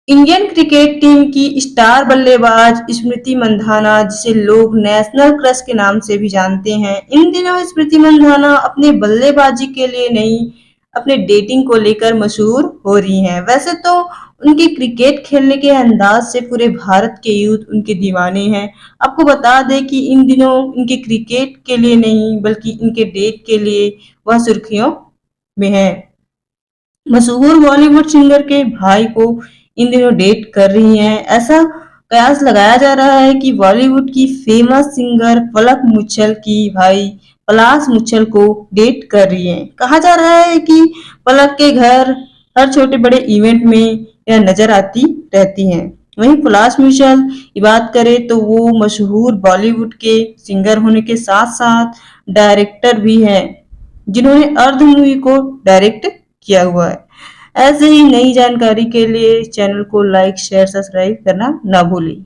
Indian cricket team की star बल्लेबाज स्मृति मंधाना, जिसे लोग नेशनल क्रश के नाम से भी जानते हैं, इन दिनों स्मृति मंधाना अपने बल्लेबाजी के लिए नहीं, अपने डेटिंग को लेकर मशहूर हो रही हैं। वैसे तो उनके क्रिकेट खेलने के अंदाज से पूरे भारत के यूथ उनके दीवाने हैं। आपको बता दें कि इन दिनों इनके क्रिकेट के लिए नहीं, बल्कि इनके डेट के लिए वह सुर्खियों में है। मशहूर बॉलीवुड सिंगर के भाई को इन दिनों डेट कर रही हैं। ऐसा कयास लगाया जा रहा है कि बॉलीवुड की फेमस सिंगर पलक मुच्छल की भाई पलाश मुच्छल को डेट कर रही हैं। कहा जा रहा है कि पलक के घर हर छोटे बड़े इवेंट में यह नजर आती रहती हैं। वहीं पलाश मुच्छल की बात करें तो वो मशहूर बॉलीवुड के सिंगर होने के साथ साथ डायरेक्टर भी हैं, जिन्होंने अर्ध मूवी को डायरेक्ट किया हुआ है। ऐसे ही नई जानकारी के लिए चैनल को लाइक शेयर सब्सक्राइब करना ना भूलें।